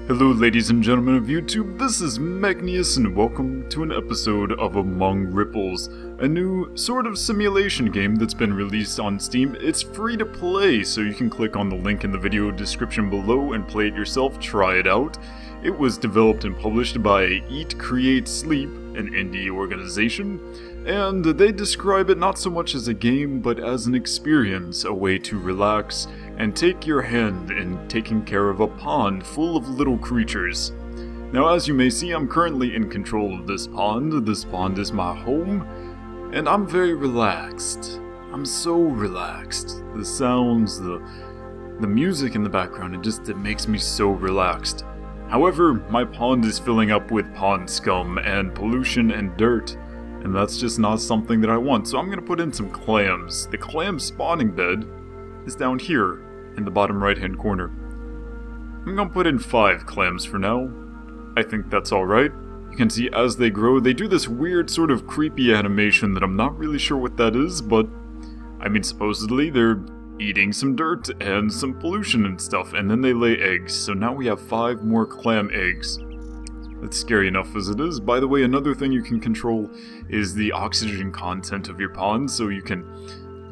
Hello ladies and gentlemen of YouTube, this is Magnius and welcome to an episode of Among Ripples, a new sort of simulation game that's been released on Steam. It's free to play, so you can click on the link in the video description below and play it yourself, try it out. It was developed and published by Eat, Create, Sleep, an indie organization, and they describe it not so much as a game, but as an experience, a way to relax and take your hand in taking care of a pond full of little creatures. Now, as you may see, I'm currently in control of this pond. This pond is my home, and I'm very relaxed. I'm so relaxed. The sounds, the music in the background, it makes me so relaxed. However, my pond is filling up with pond scum and pollution and dirt, and that's just not something that I want, so I'm gonna put in some clams. The clam spawning bed is down here in the bottom right hand corner. I'm gonna put in 5 clams for now. I think that's alright. You can see as they grow, they do this weird sort of creepy animation that I'm not really sure what that is, but I mean, supposedly they're eating some dirt and some pollution and stuff, and then they lay eggs. So now we have 5 more clam eggs. That's scary enough as it is. By the way, another thing you can control is the oxygen content of your pond, so you can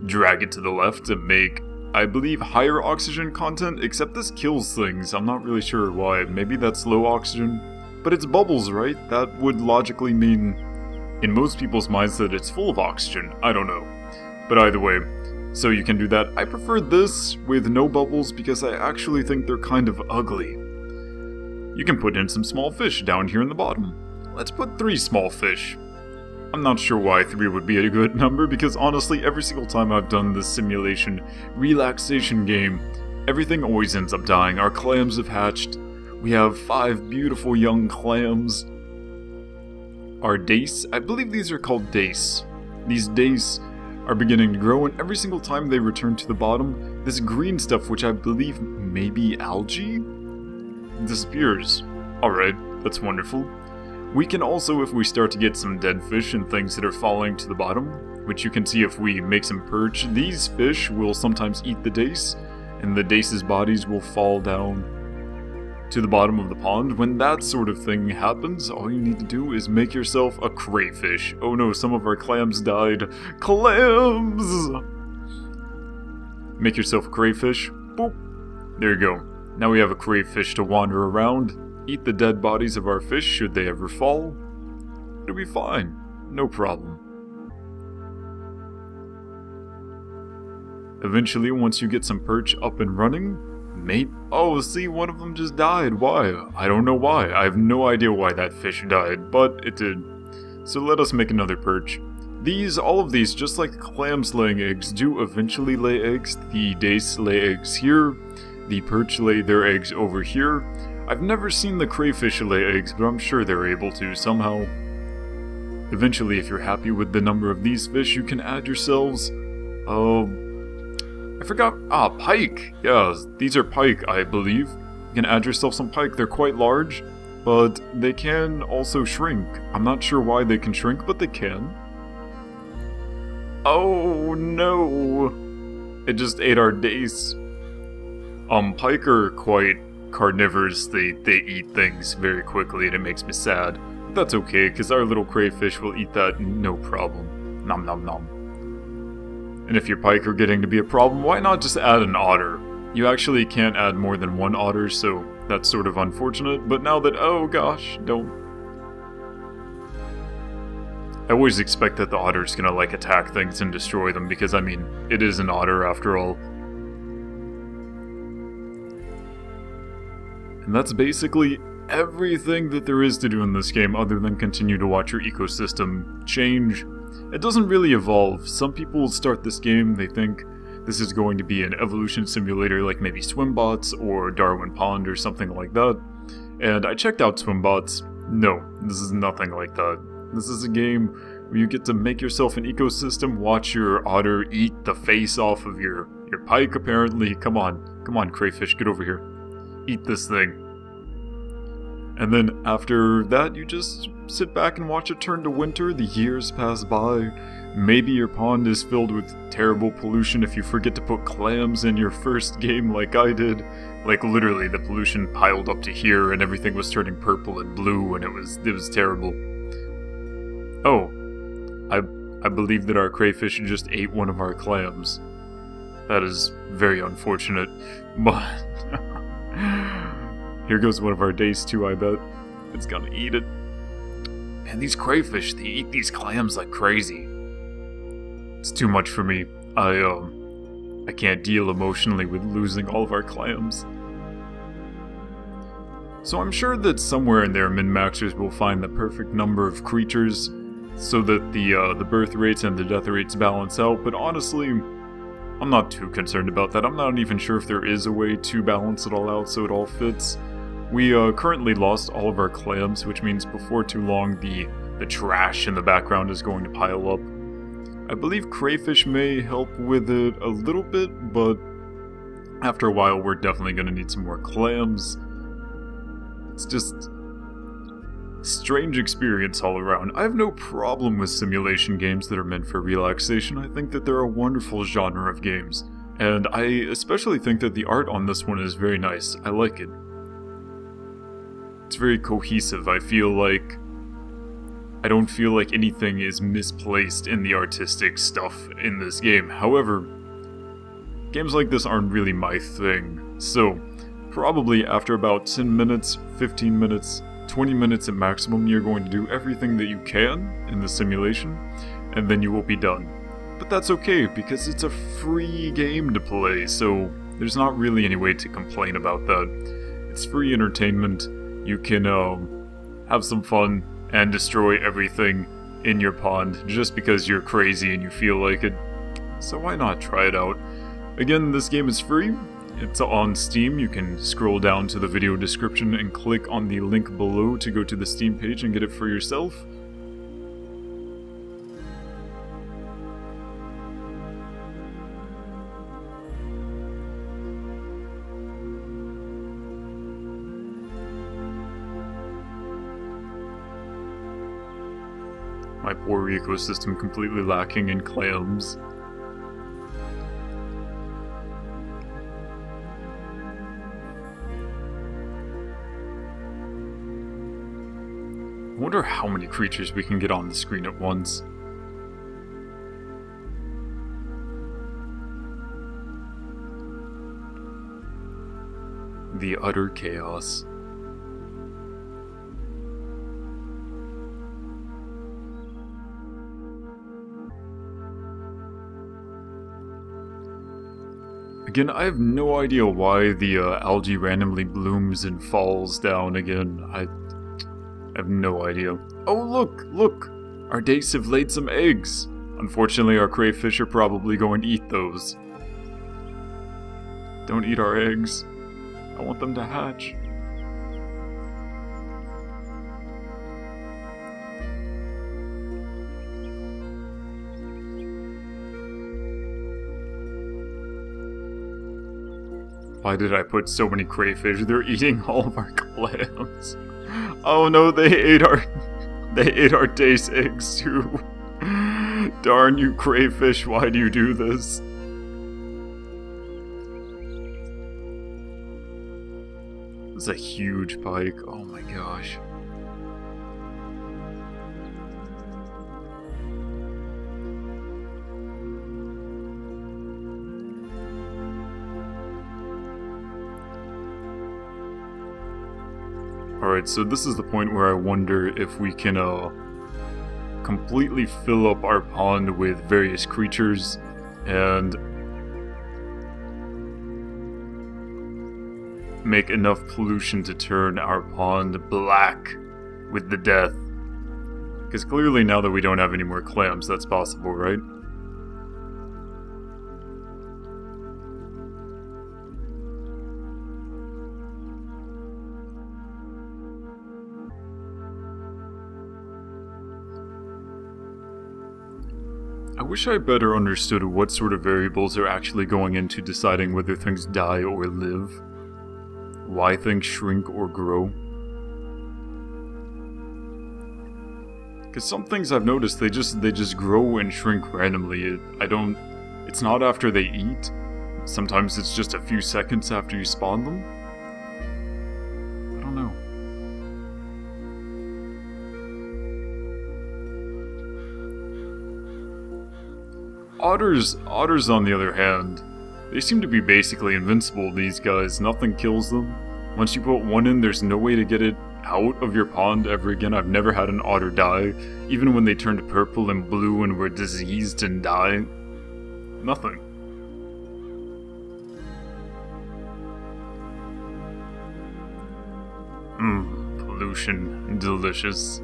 drag it to the left and make, I believe, higher oxygen content, except this kills things. I'm not really sure why. Maybe that's low oxygen. But it's bubbles, right? That would logically mean, in most people's minds, that it's full of oxygen. I don't know. But either way, so you can do that. I prefer this with no bubbles because I actually think they're kind of ugly. You can put in some small fish down here in the bottom. Let's put 3 small fish. I'm not sure why 3 would be a good number, because honestly, every single time I've done this simulation relaxation game, everything always ends up dying. Our clams have hatched. We have 5 beautiful young clams. Our dace, I believe these are called dace. These dace are beginning to grow, and every single time they return to the bottom, this green stuff, which I believe may be algae, disappears. Alright, that's wonderful. We can also, if we start to get some dead fish and things that are falling to the bottom, which you can see if we make some perch, these fish will sometimes eat the dace, and the dace's bodies will fall down to the bottom of the pond. When that sort of thing happens, all you need to do is make yourself a crayfish. Oh no, some of our clams died. Clams! Make yourself a crayfish. Boop. There you go. Now we have a crayfish to wander around. Eat the dead bodies of our fish should they ever fall. It'll be fine. No problem. Eventually, once you get some perch up and running, mate... Oh, see, one of them just died. Why? I don't know why. I have no idea why that fish died, but it did. So let us make another perch. All of these, just like clams laying eggs, do eventually lay eggs. The dace lay eggs here. The perch lay their eggs over here. I've never seen the crayfish lay eggs, but I'm sure they're able to somehow. Eventually, if you're happy with the number of these fish, you can add yourselves, I forgot, pike! Yeah, these are pike, I believe. You can add yourself some pike. They're quite large, but they can also shrink. I'm not sure why they can shrink, but they can. Oh no! It just ate our dace. Pike are quite carnivores. They eat things very quickly, and it makes me sad. But that's okay, because our little crayfish will eat that no problem. Nom nom nom. And if your pike are getting to be a problem, why not just add an otter? You actually can't add more than 1 otter, so that's sort of unfortunate, but now that, oh gosh, don't. I always expect that the otter's gonna, like, attack things and destroy them, because, I mean, it is an otter after all. And that's basically everything that there is to do in this game, other than continue to watch your ecosystem change. It doesn't really evolve. Some people start this game, they think this is going to be an evolution simulator like maybe Swimbots or Darwin Pond or something like that. And I checked out Swimbots. No, this is nothing like that. This is a game where you get to make yourself an ecosystem, watch your otter eat the face off of your pike, apparently. Come on, crayfish, get over here. Eat this thing. And then after that, you just sit back and watch it turn to winter. The years pass by. Maybe your pond is filled with terrible pollution if you forget to put clams in your first game like I did. Like literally the pollution piled up to here and everything was turning purple and blue and it was terrible. Oh, I believe that our crayfish just ate one of our clams. That is very unfortunate, but here goes one of our days too, I bet. It's gonna eat it. Man, these crayfish, they eat these clams like crazy. It's too much for me. I can't deal emotionally with losing all of our clams. So I'm sure that somewhere in there min-maxers will find the perfect number of creatures so that the birth rates and the death rates balance out, but honestly, I'm not too concerned about that. I'm not even sure if there is a way to balance it all out so it all fits. We currently lost all of our clams, which means before too long the trash in the background is going to pile up. I believe crayfish may help with it a little bit, but after a while we're definitely going to need some more clams. It's just a strange experience all around. I have no problem with simulation games that are meant for relaxation. I think that they're a wonderful genre of games, and I especially think that the art on this one is very nice. I like it. It's very cohesive. I don't feel like anything is misplaced in the artistic stuff in this game. However, games like this aren't really my thing. So, probably after about 10 minutes, 15 minutes, 20 minutes at maximum, you're going to do everything that you can in the simulation, and then you will be done. But that's okay, because it's a free game to play, so there's not really any way to complain about that. It's free entertainment. You can have some fun and destroy everything in your pond just because you're crazy and you feel like it. So why not try it out? Again, this game is free. It's on Steam. You can scroll down to the video description and click on the link below to go to the Steam page and get it for yourself. My poor ecosystem completely lacking in clams. I wonder how many creatures we can get on the screen at once. The utter chaos. Again, I have no idea why the algae randomly blooms and falls down again. I have no idea. Oh, look! Our dace have laid some eggs. Unfortunately, our crayfish are probably going to eat those. Don't eat our eggs. I want them to hatch. Why did I put so many crayfish? They're eating all of our clams. Oh no, they ate our dace eggs too. Darn you crayfish, why do you do this? It's a huge pike, oh my gosh. Alright, so this is the point where I wonder if we can completely fill up our pond with various creatures and make enough pollution to turn our pond black with the death. Because clearly now that we don't have any more clams, that's possible, right? I wish I better understood what sort of variables are actually going into deciding whether things die or live. Why things shrink or grow. Because some things I've noticed, they just grow and shrink randomly. It's not after they eat. Sometimes it's just a few seconds after you spawn them. I don't know. Otters on the other hand, they seem to be basically invincible, these guys. Nothing kills them. Once you put one in, there's no way to get it out of your pond ever again. I've never had an otter die, even when they turned purple and blue and were diseased and died. Nothing. Pollution. Delicious.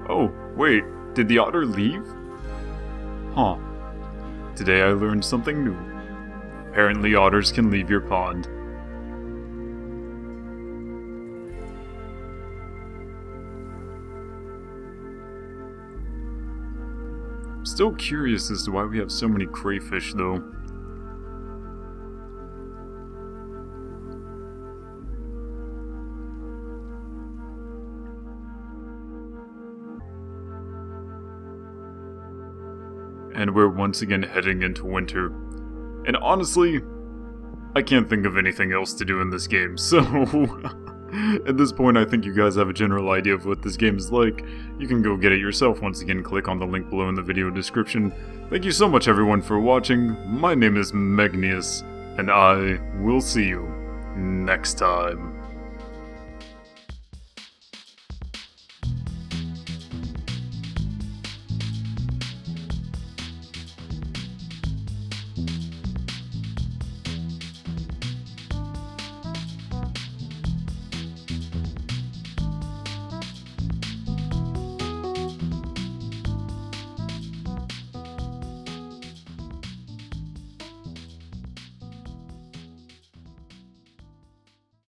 Oh, wait, did the otter leave? Huh. Today I learned something new. Apparently otters can leave your pond. I'm still curious as to why we have so many crayfish, though. And we're once again heading into winter. And honestly, I can't think of anything else to do in this game, so at this point I think you guys have a general idea of what this game is like. You can go get it yourself. Once again, click on the link below in the video description. Thank you so much everyone for watching. My name is Megnius, and I will see you next time.